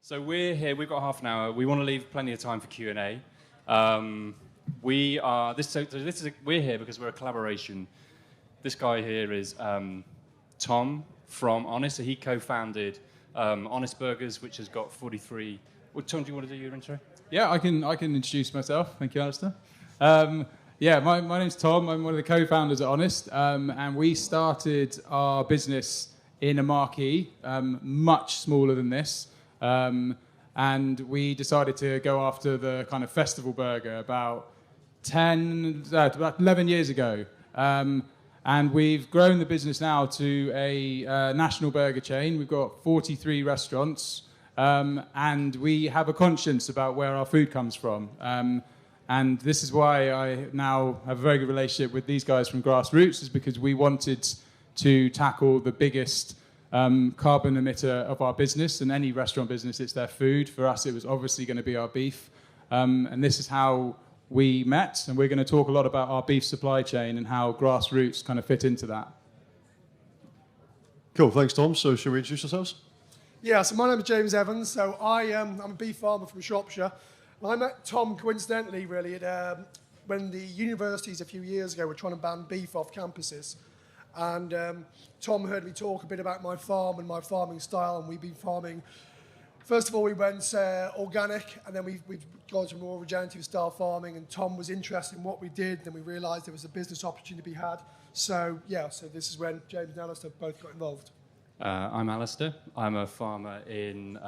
So we're here. We've got half an hour. We want to leave plenty of time for Q&A. We're here because we're a collaboration. This guy here is Tom from Honest. So he co-founded Honest Burgers, which has got 43. Well, Tom, do you want to do your intro? Yeah, I can introduce myself. Thank you, Alastair. My name's Tom. I'm one of the co-founders at Honest, and we started our business in a marquee, much smaller than this. And we decided to go after the kind of festival burger about 11 years ago. And we've grown the business now to a national burger chain. We've got 43 restaurants, and we have a conscience about where our food comes from. And this is why I now have a very good relationship with these guys from Grassroots, is because we wanted to tackle the biggest carbon emitter of our business. And any restaurant business, it's their food. For us, it was obviously going to be our beef. And this is how we met. And we're going to talk a lot about our beef supply chain and how Grassroots kind of fit into that. Cool, thanks, Tom. So shall we introduce ourselves? Yeah, so my name is James Evans. So I'm a beef farmer from Shropshire. I met Tom coincidentally, really, when the universities a few years ago were trying to ban beef off campuses. And Tom heard me talk a bit about my farm and my farming style, and we've been farming. First of all, we went organic, and then we've gone to more regenerative style farming, and Tom was interested in what we did, then we realised there was a business opportunity to be had. So this is when James and Alastair both got involved. I'm Alastair. I'm a farmer in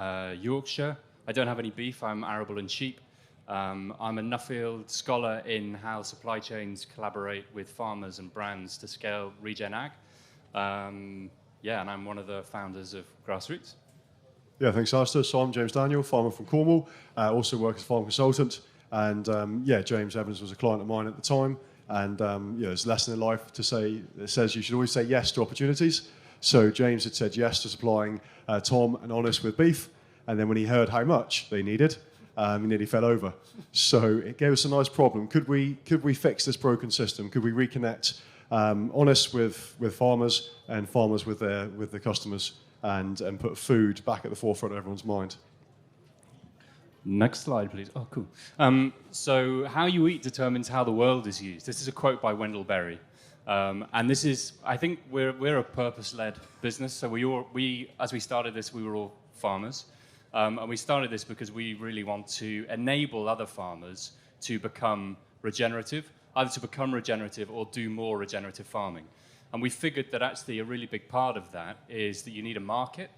Yorkshire. I don't have any beef. I'm arable and sheep. I'm a Nuffield scholar in how supply chains collaborate with farmers and brands to scale regen ag. And I'm one of the founders of Grassroots. Yeah, thanks, Alastair. So I'm James Daniel, farmer from Cornwall. Also work as a farm consultant. And James Evans was a client of mine at the time. And it's a lesson in life to say, it says you should always say yes to opportunities. So James had said yes to supplying Tom and Honest with beef. And then when he heard how much they needed, he nearly fell over. So it gave us a nice problem. Could we fix this broken system? Could we reconnect Honest with farmers and farmers with the customers and put food back at the forefront of everyone's mind? Next slide, please. Oh, cool. So how you eat determines how the world is used. This is a quote by Wendell Berry. And this is, I think we're a purpose-led business. So we as we started this, we were all farmers. And we started this because we really want to enable other farmers to become regenerative, either to become regenerative or do more regenerative farming. And we figured that actually a really big part of that is that you need a market.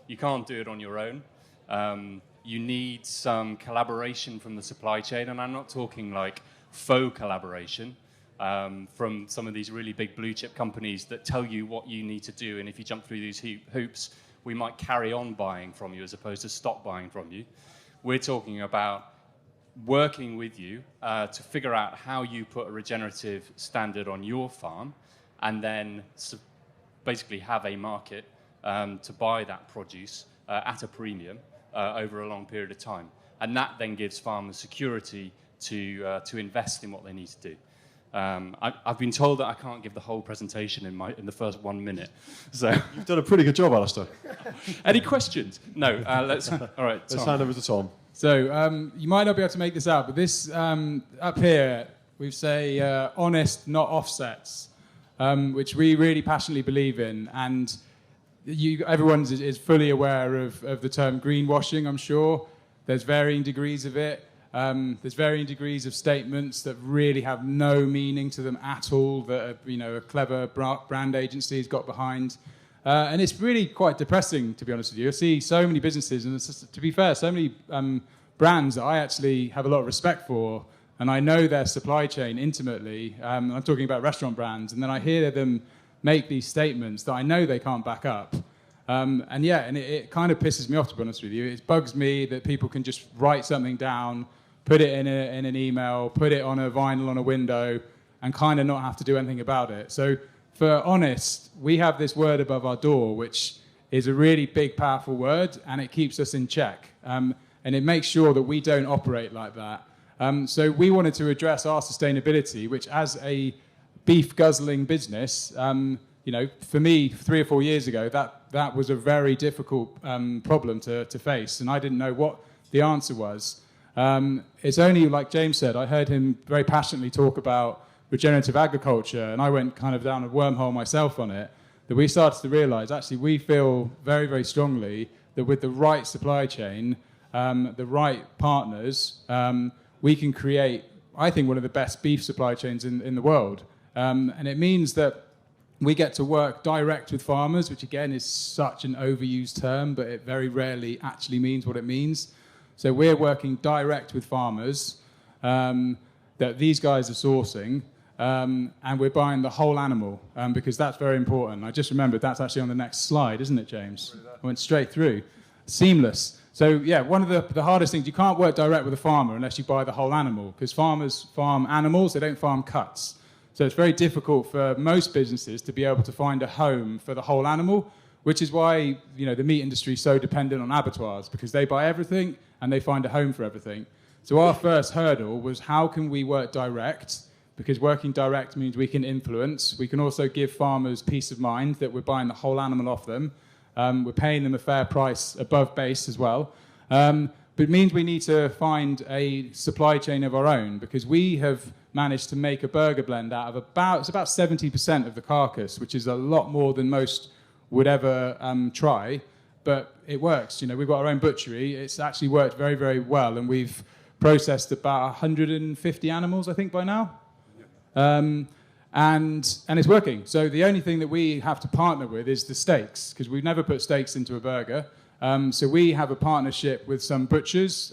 You can't do it on your own. You need some collaboration from the supply chain, and I'm not talking like faux collaboration from some of these really big blue chip companies that tell you what you need to do, and if you jump through these hoops, we might carry on buying from you as opposed to stop buying from you. We're talking about working with you to figure out how you put a regenerative standard on your farm, and then basically have a market to buy that produce at a premium over a long period of time. And that then gives farmers security to invest in what they need to do. I've been told that I can't give the whole presentation in the first 1 minute. So You've done a pretty good job, Alastair. Any questions? No. All right. Let's hand over to Tom. So you might not be able to make this out, but this up here, we say honest, not offsets, which we really passionately believe in. And everyone is fully aware of the term greenwashing, I'm sure. There's varying degrees of it. There's varying degrees of statements that really have no meaning to them at all, that a clever brand agency has got behind. And it's really quite depressing, to be honest with you. I see so many businesses, and to be fair, so many brands that I actually have a lot of respect for, and I know their supply chain intimately. I'm talking about restaurant brands, and then I hear them make these statements that I know they can't back up. And it kind of pisses me off, to be honest with you. It bugs me that people can just write something down, put it in an email, put it on a vinyl on a window, and kind of not have to do anything about it. So for Honest, we have this word above our door, which is a really big, powerful word, and it keeps us in check. And it makes sure that we don't operate like that. So we wanted to address our sustainability, which as a beef guzzling business, for me, 3 or 4 years ago, that was a very difficult problem to face, and I didn't know what the answer was. It's only, like James said, I heard him very passionately talk about regenerative agriculture, and I went kind of down a wormhole myself on it, that we started to realise, actually, we feel very, very strongly that with the right supply chain, the right partners, we can create, I think, one of the best beef supply chains in the world. And it means that we get to work direct with farmers, which again is such an overused term, but it very rarely actually means what it means. So we're working direct with farmers that these guys are sourcing, and we're buying the whole animal, because that's very important. I just remembered that's actually on the next slide, isn't it, James? I went straight through. Seamless. So yeah, one of the hardest things, you can't work direct with a farmer unless you buy the whole animal, because farmers farm animals, they don't farm cuts. So it's very difficult for most businesses to be able to find a home for the whole animal, which is why the meat industry is so dependent on abattoirs, because they buy everything and they find a home for everything. So our first hurdle was, how can we work direct? Because working direct means we can influence. We can also give farmers peace of mind that we're buying the whole animal off them. We're paying them a fair price above base as well. But it means we need to find a supply chain of our own, because we have managed to make a burger blend out of about 70% of the carcass, which is a lot more than most would ever try. But it works. We've got our own butchery. It's actually worked very, very well, and we've processed about 150 animals, I think, by now. And it's working. So the only thing that we have to partner with is the steaks, because we've never put steaks into a burger. So we have a partnership with some butchers,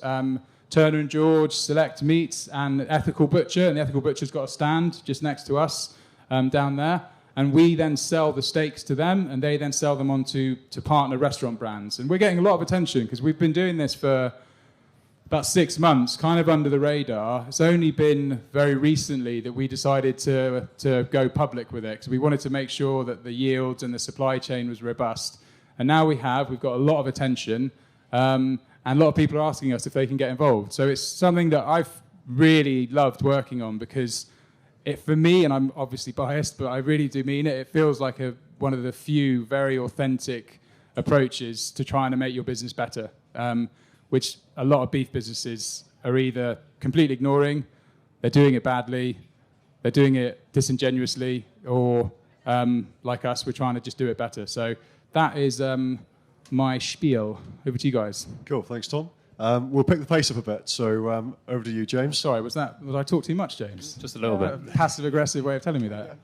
Turner and George, Select Meats, and Ethical Butcher. And the Ethical Butcher's got a stand just next to us down there. And we then sell the steaks to them, and they then sell them on to partner restaurant brands. And we're getting a lot of attention, because we've been doing this for about 6 months, kind of under the radar. It's only been very recently that we decided to go public with it, because we wanted to make sure that the yields and the supply chain was robust. And now we've got a lot of attention, and a lot of people are asking us if they can get involved. So it's something that I've really loved working on, because for me, and I'm obviously biased, but I really do mean it, it feels like one of the few very authentic approaches to trying to make your business better, which a lot of beef businesses are either completely ignoring, they're doing it badly, they're doing it disingenuously, or like us, we're trying to just do it better. So that is my spiel. Over to you guys. Cool, thanks, Tom. We'll pick the pace up a bit, so over to you, James. Sorry, was I talk too much, James? Just a little bit. Passive-aggressive way of telling me that.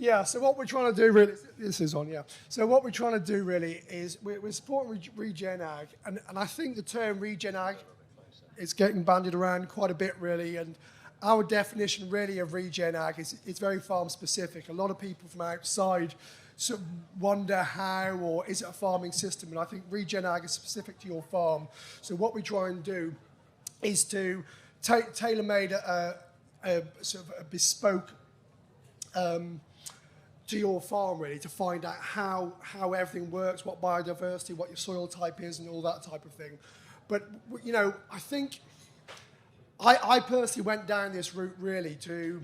Yeah, so what we're trying to do really, this is on, yeah. So what we're trying to do really is we're supporting Regen Ag, and I think the term Regen Ag is getting bandied around quite a bit really, and our definition really of Regen Ag is very farm specific. A lot of people from outside sort of wonder how, or is it a farming system, and I think Regen Ag is specific to your farm. So what we try and do is to tailor-made a sort of a bespoke to your farm really, to find out how everything works, what biodiversity, what your soil type is, and all that type of thing. But I think I personally went down this route really to,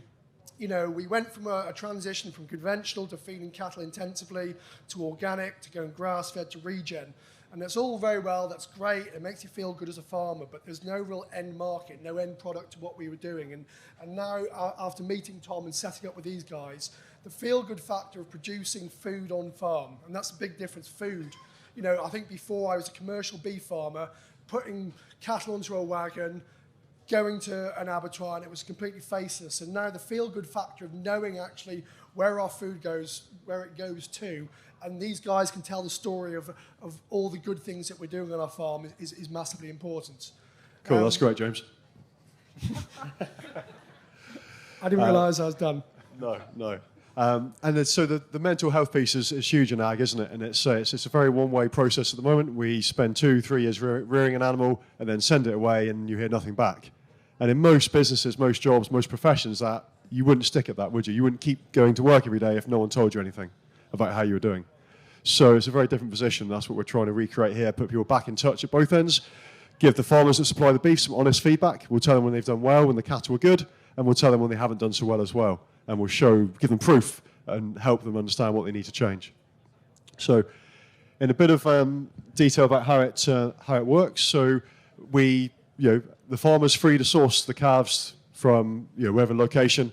we went from a transition from conventional to feeding cattle intensively to organic to going grass-fed to regen. And that's all very well, that's great, it makes you feel good as a farmer, but there's no real end market, no end product to what we were doing. And now, after meeting Tom and setting up with these guys, the feel-good factor of producing food on farm, and that's a big difference, food. I think before I was a commercial beef farmer, putting cattle onto a wagon, going to an abattoir, and it was completely faceless. And now the feel-good factor of knowing actually where our food goes, where it goes to, and these guys can tell the story of all the good things that we're doing on our farm is massively important. Cool, that's great, James. I didn't realise I was done. No. And so the mental health piece is huge in ag, isn't it? And it's a very one-way process at the moment. We spend 2-3 years rearing an animal and then send it away and you hear nothing back. And in most businesses, most jobs, most professions, that you wouldn't stick at that, would you? You wouldn't keep going to work every day if no one told you anything about how you were doing. So it's a very different position. That's what we're trying to recreate here, put people back in touch at both ends, give the farmers that supply the beef some honest feedback. We'll tell them when they've done well, when the cattle are good, and we'll tell them when they haven't done so well as well. And we'll give them proof and help them understand what they need to change. So in a bit of detail about how it works, so the farmer's free to source the calves from wherever location,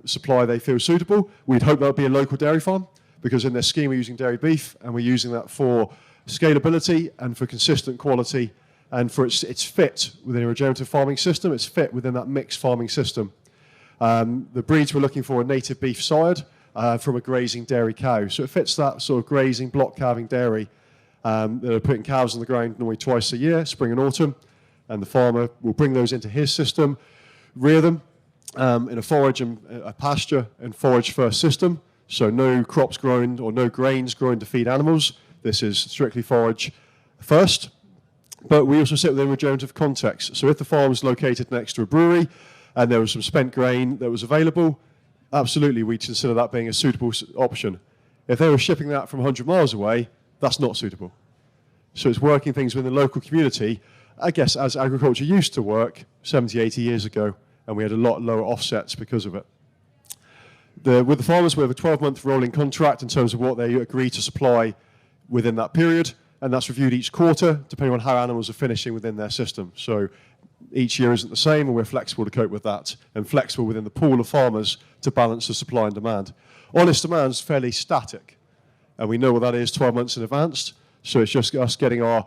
supply they feel suitable. We'd hope that would be a local dairy farm, because in their scheme we're using dairy beef, and we're using that for scalability and for consistent quality, and for its fit within a regenerative farming system. It's fit within that mixed farming system. The breeds we're looking for are native beef sired from a grazing dairy cow. So it fits that sort of grazing, block calving dairy that are putting calves on the ground normally twice a year, spring and autumn, and the farmer will bring those into his system, rear them in a forage and a pasture and forage first system. So no crops grown or no grains grown to feed animals. This is strictly forage first. But we also sit within a regenerative context. So if the farm is located next to a brewery and there was some spent grain that was available, absolutely we'd consider that being a suitable option. If they were shipping that from 100 miles away, that's not suitable. So it's working things within the local community, I guess, as agriculture used to work 70, 80 years ago, and we had a lot lower offsets because of it. With the farmers, we have a 12-month rolling contract in terms of what they agree to supply within that period, and that's reviewed each quarter, depending on how animals are finishing within their system. So each year isn't the same, and we're flexible to cope with that, and flexible within the pool of farmers to balance the supply and demand. Honest demand is fairly static, and we know what that is 12 months in advance, so it's just us getting our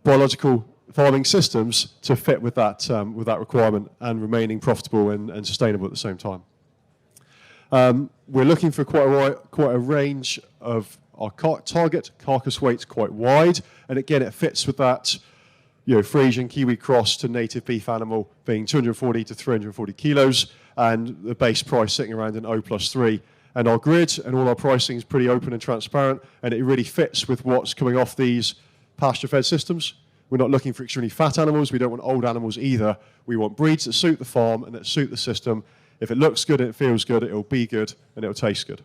biological farming systems to fit with that requirement and remaining profitable and sustainable at the same time. We're looking for quite a range of our target carcass weight's quite wide, and again it fits with that Frisian Kiwi cross to native beef animal being 240 to 340 kilos, and the base price sitting around an O+3. And our grid and all our pricing is pretty open and transparent, and it really fits with what's coming off these pasture-fed systems. We're not looking for extremely fat animals. We don't want old animals either. We want breeds that suit the farm and that suit the system. If it looks good and it feels good, it'll be good and it'll taste good.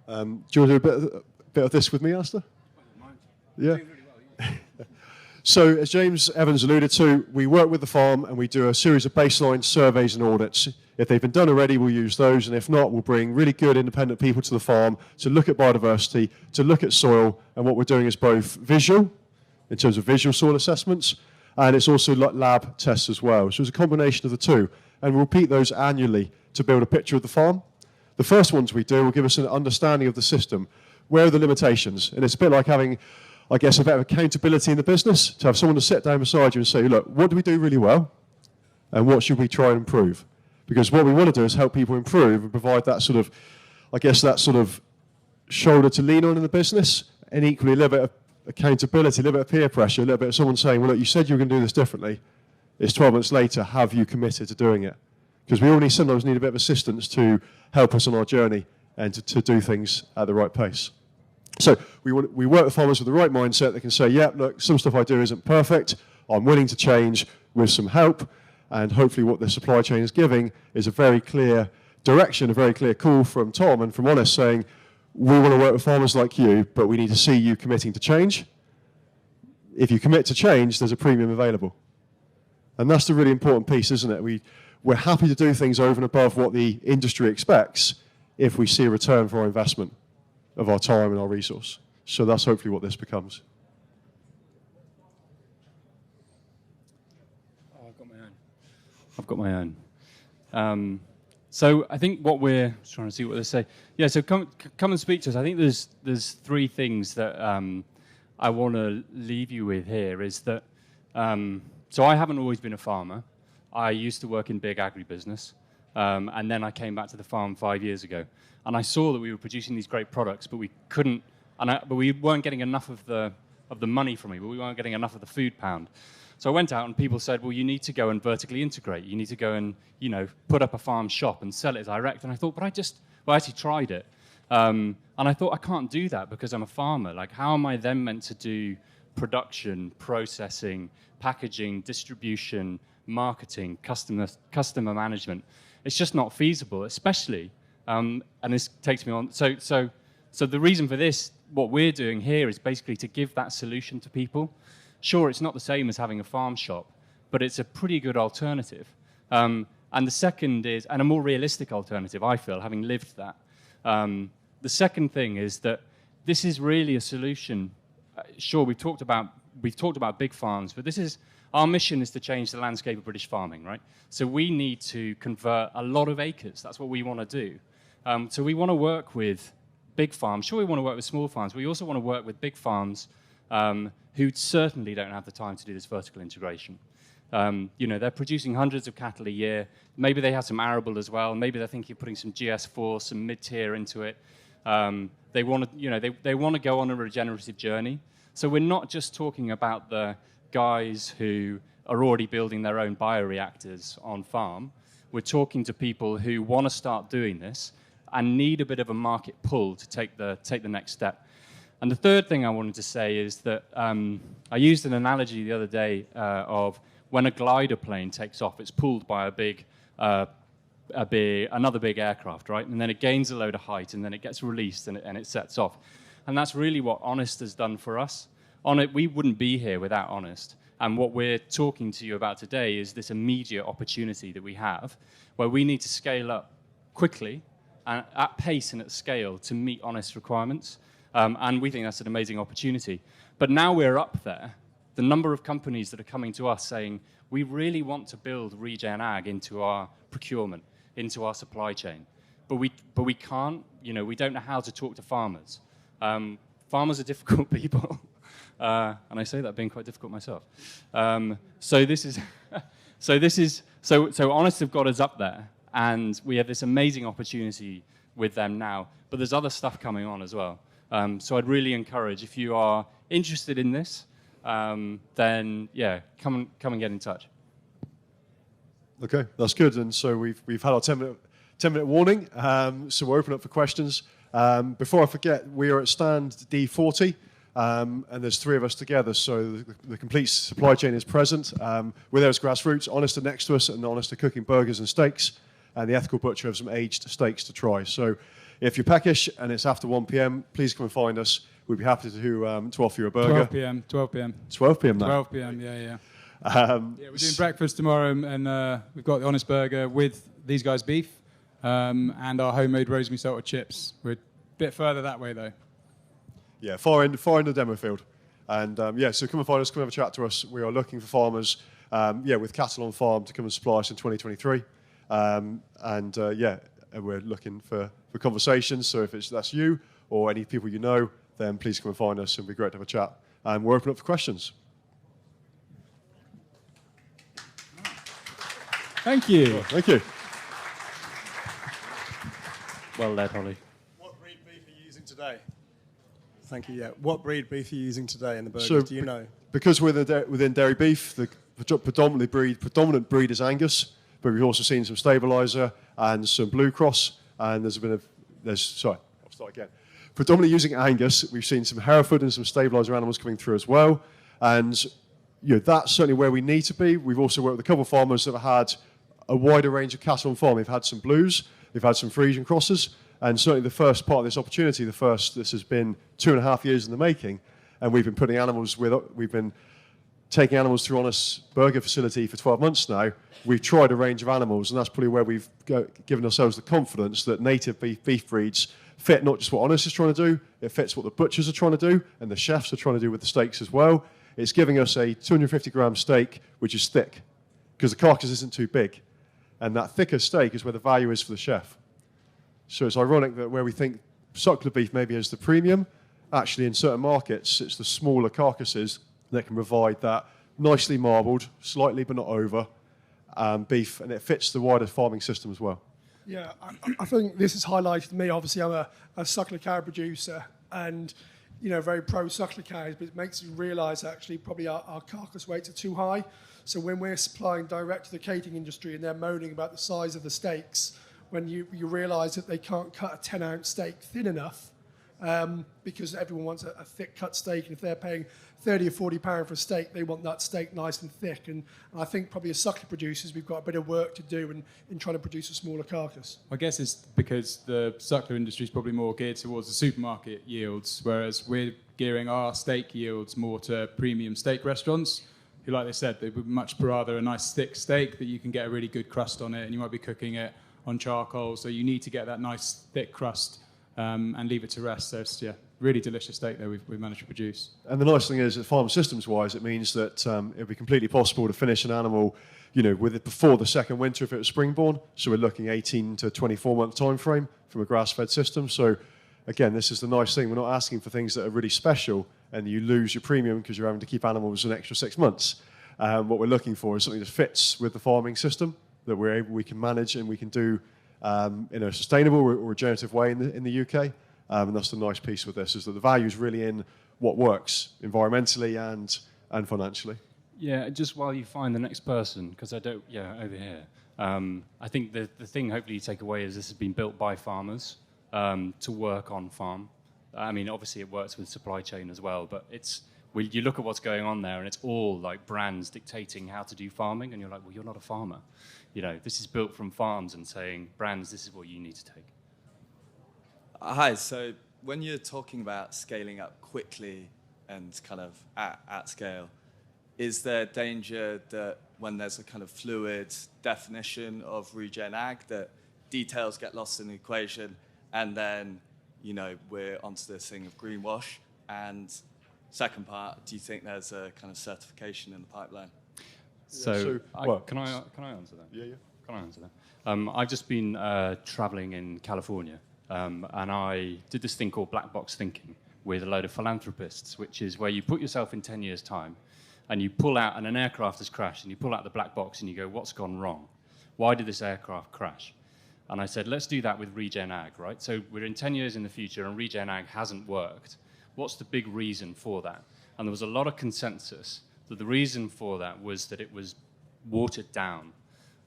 Do you want to do a bit of this with me, Alastair? Yeah. So, as James Evans alluded to, we work with the farm and we do a series of baseline surveys and audits. If they've been done already, we'll use those, and if not, we'll bring really good independent people to the farm to look at biodiversity, to look at soil, and what we're doing is both visual, in terms of visual soil assessments, and it's also lab tests as well. So it's a combination of the two, and we'll repeat those annually to build a picture of the farm. The first ones we do will give us an understanding of the system. Where are the limitations? And it's a bit like having, I guess, a bit of accountability in the business, to have someone to sit down beside you and say, look, what do we do really well, and what should we try and improve? Because what we want to do is help people improve and provide that sort of, I guess, that sort of shoulder to lean on in the business, and equally a little bit of accountability, a little bit of peer pressure, a little bit of someone saying, well, look, you said you were going to do this differently. It's 12 months later. Have you committed to doing it? Because we only sometimes need a bit of assistance to help us on our journey and to do things at the right pace. So we work with farmers with the right mindset that can say, yeah, look, some stuff I do isn't perfect. I'm willing to change with some help. And hopefully what the supply chain is giving is a very clear direction, a very clear call from Tom and from Honest saying, we want to work with farmers like you, but we need to see you committing to change. If you commit to change, there's a premium available. And that's the really important piece, isn't it? We're happy to do things over and above what the industry expects if we see a return for our investment of our time and our resource. So that's hopefully what this becomes. I've got my own. So I think what we're just trying to see what they say. Yeah. So come and speak to us. I think there's three things that I want to leave you with here. Is that so I haven't always been a farmer. I used to work in big agribusiness, and then I came back to the farm 5 years ago, and I saw that we were producing these great products, but we couldn't, but we weren't getting enough of the money from it. But we weren't getting enough of the food pound. So I went out and people said, well, you need to go and vertically integrate. You need to go and, put up a farm shop and sell it direct. And I thought, but I actually tried it. And I thought, I can't do that because I'm a farmer. Like, how am I then meant to do production, processing, packaging, distribution, marketing, customer management? It's just not feasible, especially, and this takes me on. So the reason for this, what we're doing here is basically to give that solution to people. Sure, it's not the same as having a farm shop, but it's a pretty good alternative. And And the second is, and a more realistic alternative, I feel, having lived that. The second thing is that this is really a solution. Sure, we've talked about big farms, but our mission is to change the landscape of British farming, right? So we need to convert a lot of acres. That's what we want to do. So we want to work with big farms. Sure, we want to work with small farms. We also want to work with big farms who certainly don't have the time to do this vertical integration. They're producing hundreds of cattle a year. Maybe they have some arable as well. Maybe they're thinking of putting some GS4, some mid-tier into it. They want to, they want to go on a regenerative journey. So we're not just talking about the guys who are already building their own bioreactors on farm. We're talking to people who want to start doing this and need a bit of a market pull to take the next step. And the third thing I wanted to say is that I used an analogy the other day of when a glider plane takes off, it's pulled by another big aircraft, right? And then it gains a load of height, and then it gets released, and it sets off. And that's really what Honest has done for us. We wouldn't be here without Honest. And what we're talking to you about today is this immediate opportunity that we have, where we need to scale up quickly, and at pace and at scale, to meet Honest requirements. And we think that's an amazing opportunity. But now we're up there. The number of companies that are coming to us saying, we really want to build regen ag into our procurement, into our supply chain. But we can't, we don't know how to talk to farmers. Farmers are difficult people. And I say that being quite difficult myself. So Honest have got us up there, and we have this amazing opportunity with them now. But there's other stuff coming on as well. So I'd really encourage, if you are interested in this, then come and get in touch. Okay, that's good. And so we've had our 10-minute warning. So we're open up for questions. Before I forget, we are at stand D40, and there's three of us together. So the complete supply chain is present. We're there as Grassroots. Honest are next to us, and Honest are cooking burgers and steaks. And the Ethical Butcher have some aged steaks to try. So if you're peckish and it's after 1 p.m., please come and find us. We'd be happy to offer you a burger. 12 p.m. 12 p.m. 12 p.m. now. 12 p.m. Yeah. We're doing breakfast tomorrow, and we've got the Honest Burger with these guys' beef and our homemade rosemary salted chips. We're a bit further that way, though. Yeah, far end of the demo field. And so come and find us, come and have a chat to us. We are looking for farmers, with cattle on farm to come and supply us in 2023. And we're looking for conversations. So if that's you or any people you know, then please come and find us. It'd be great to have a chat. And we're open up for questions. Thank you. Thank you. Well led, Holly. What breed beef are you using today? Thank you, yeah. What breed beef are you using today in the burgers, So do you know? Because we're within dairy beef, the predominant breed is Angus, but we've also seen some stabiliser and some Blue Cross, and I'll start again. Predominantly using Angus, we've seen some Hereford and some stabiliser animals coming through as well, and that's certainly where we need to be. We've also worked with a couple of farmers that have had a wider range of cattle on farm. They've had some Blues, they've had some Frisian crosses, and certainly the first part of this opportunity, this has been 2.5 years in the making, and we've been taking animals through Honest's burger facility for 12 months now. We've tried a range of animals, and that's probably where we've given ourselves the confidence that native beef breeds fit not just what Honest is trying to do, it fits what the butchers are trying to do, and the chefs are trying to do with the steaks as well. It's giving us a 250-gram steak, which is thick, because the carcass isn't too big. And that thicker steak is where the value is for the chef. So it's ironic that where we think suckler beef maybe is the premium, actually in certain markets, it's the smaller carcasses that can provide that nicely marbled, slightly but not over, beef, and it fits the wider farming system as well. Yeah, I think this has highlighted me. Obviously, I'm a suckler cow producer, and very pro suckler cows, but it makes you realise actually probably our carcass weights are too high. So when we're supplying direct to the catering industry and they're moaning about the size of the steaks, when you realise that they can't cut a 10-ounce steak thin enough, because everyone wants a thick cut steak, and if they're paying £30 or £40 for a steak, they want that steak nice and thick. And I think probably as suckler producers, we've got a bit of work to do in trying to produce a smaller carcass. I guess it's because the suckler industry is probably more geared towards the supermarket yields, whereas we're gearing our steak yields more to premium steak restaurants like they said, they would much rather a nice thick steak that you can get a really good crust on it, and you might be cooking it on charcoal, so you need to get that nice thick crust and leave it to rest. So it's really delicious steak there we've managed to produce. And the nice thing is that farm systems wise, it means that it'll be completely possible to finish an animal, with it before the second winter if it was springborn. So we're looking 18 to 24 month time frame from a grass-fed system. So again, this is the nice thing. We're not asking for things that are really special and you lose your premium because you're having to keep animals an extra 6 months. What we're looking for is something that fits with the farming system, that we can manage and we can do in a sustainable or regenerative way in the UK. And that's the nice piece with this, is that the value is really in what works environmentally and financially. Yeah, just while you find the next person, because over here. I think the thing hopefully you take away is this has been built by farmers to work on farm. I mean, obviously it works with supply chain as well, but you look at what's going on there and it's all like brands dictating how to do farming, and you're like, well, you're not a farmer. This is built from farms and saying, brands, this is what you need to take. Hi, so when you're talking about scaling up quickly and kind of at scale, is there danger that when there's a kind of fluid definition of regen ag, that details get lost in the equation, and then, we're onto this thing of greenwash? And second part, do you think there's a kind of certification in the pipeline? Can I answer that? Yeah. Can I answer that? I've just been traveling in California, and I did this thing called black box thinking with a load of philanthropists, which is where you put yourself in 10 years' time and you pull out, and an aircraft has crashed, and you pull out the black box and you go, what's gone wrong? Why did this aircraft crash? And I said, let's do that with regen ag, right? So we're in 10 years in the future and regen ag hasn't worked. What's the big reason for that? And there was a lot of consensus that the reason for that was that it was watered down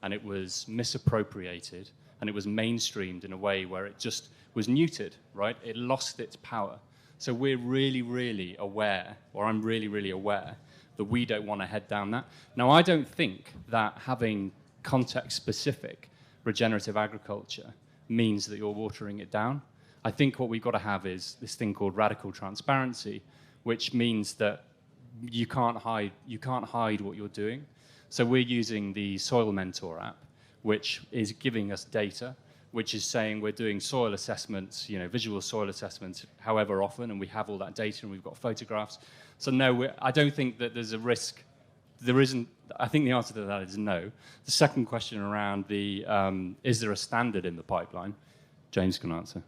and it was misappropriated and it was mainstreamed in a way where it just was neutered, right? It lost its power. So we're really, really aware, or I'm really, really aware, that we don't want to head down that. Now, I don't think that having context-specific regenerative agriculture means that you're watering it down. I think what we've got to have is this thing called radical transparency, which means that you can't hide what you're doing. So we're using the Soil Mentor app, which is giving us data, which is saying we're doing soil assessments, visual soil assessments, however often, and we have all that data and we've got photographs. So no, I don't think that there's a risk. There isn't. I think the answer to that is no. The second question around is there a standard in the pipeline? James can answer.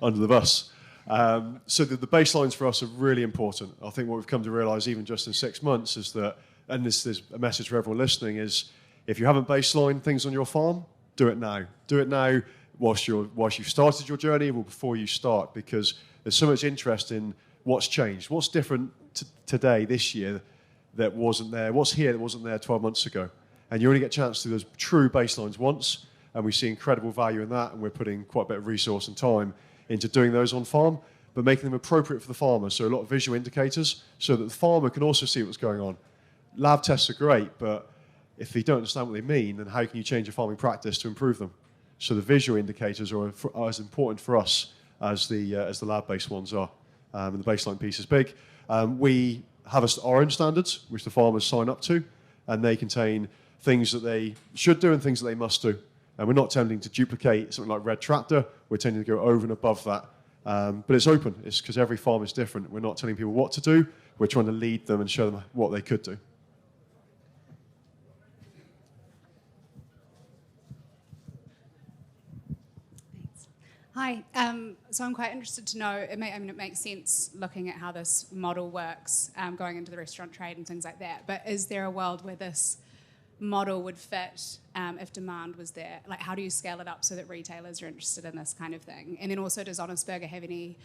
Under the bus. So the baselines for us are really important. I think what we've come to realise, even just in 6 months, is that, and this is a message for everyone listening, is if you haven't baseline things on your farm, do it now. Do it now whilst you've started your journey, or before you start, because there's so much interest in what's changed, what's different today, this year, that wasn't there, what's here that wasn't there 12 months ago. And you only get a chance to do those true baselines once, and we see incredible value in that, and we're putting quite a bit of resource and time into doing those on farm, but making them appropriate for the farmer. So a lot of visual indicators so that the farmer can also see what's going on. Lab tests are great, but if you don't understand what they mean, then how can you change your farming practice to improve them? So the visual indicators are as important for us as the lab-based ones are. And the baseline piece is big. We have our own standards, which the farmers sign up to, and they contain things that they should do and things that they must do. And we're not tending to duplicate something like Red Tractor. We're tending to go over and above that. But it's open. It's because every farm is different. We're not telling people what to do. We're trying to lead them and show them what they could do. Hi. So I'm quite interested to know, it makes sense looking at how this model works, going into the restaurant trade and things like that, but is there a world where this model would fit if demand was there? Like, how do you scale it up so that retailers are interested in this kind of thing? And then also, does Honest Burger have any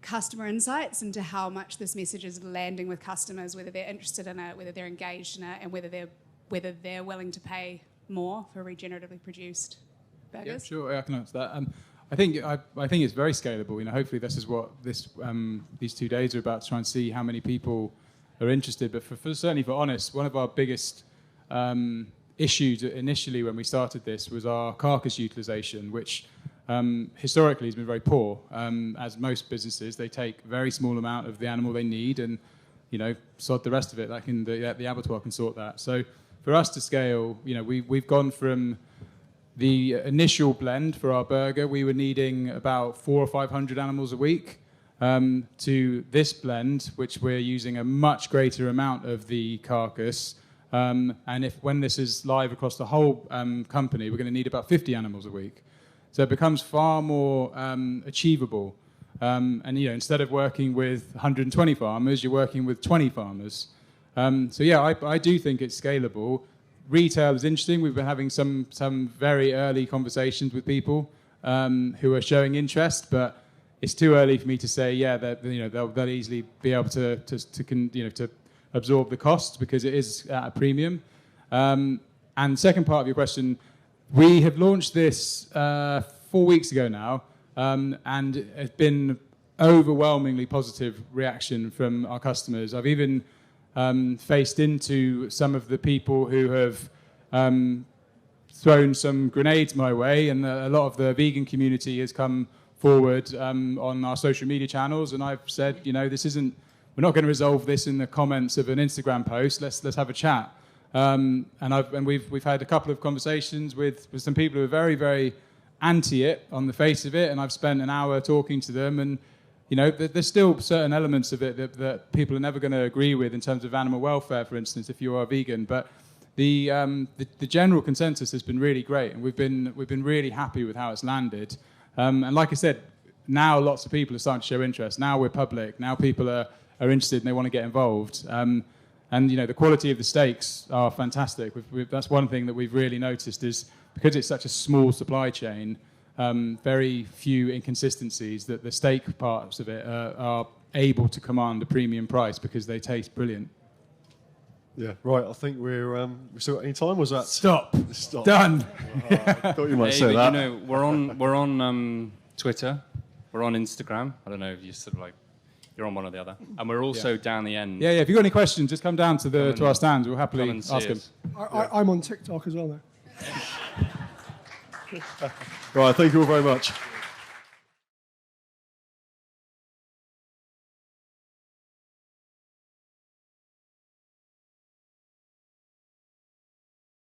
customer insights into how much this message is landing with customers, whether they're interested in it, whether they're engaged in it, and whether they're willing to pay more for regeneratively produced burgers? Yeah, sure, I can answer that. I think it's very scalable. Hopefully this is what these 2 days are about, to try and see how many people are interested. But certainly for Honest, one of our biggest issues initially when we started this was our carcass utilisation, which historically has been very poor. As most businesses, they take a very small amount of the animal they need, and sod the rest of it. The abattoir can sort that. So for us to scale, we've gone from the initial blend for our burger, we were needing about 400 or 500 animals a week, to this blend, which we're using a much greater amount of the carcass. And when this is live across the whole company, we're going to need about 50 animals a week. So it becomes far more achievable. Instead of working with 120 farmers, you're working with 20 farmers. I do think it's scalable. Retail is interesting. We've been having some very early conversations with people who are showing interest, but it's too early for me to say, that they'll easily be able to absorb the cost because it is at a premium. And second part of your question, we have launched this 4 weeks ago now, and it's been overwhelmingly positive reaction from our customers. I've even faced into some of the people who have thrown some grenades my way, and a lot of the vegan community has come forward on our social media channels, and I've said, we're not going to resolve this in the comments of an Instagram post. Let's have a chat. And we've had a couple of conversations with some people who are very, very anti it on the face of it, and I've spent an hour talking to them, and there's still certain elements of it that people are never going to agree with in terms of animal welfare, for instance, if you are vegan. But the general consensus has been really great, and we've been really happy with how it's landed. And like I said, now lots of people are starting to show interest. Now we're public. Now people are interested and they want to get involved. And the quality of the steaks are fantastic. That's one thing that we've really noticed is because it's such a small supply chain, very few inconsististencies, that the steak parts of it are able to command a premium price because they taste brilliant. Yeah, right. I think we still got any time? Was that Stop. Oh, Done. I thought you might say that. We're on Twitter, we're on Instagram. I don't know if you're on one or the other, and we're also down the end. Yeah. If you've got any questions, just come down to our stands. We'll happily ask them. I'm on TikTok as well now. Right. Thank you all very much.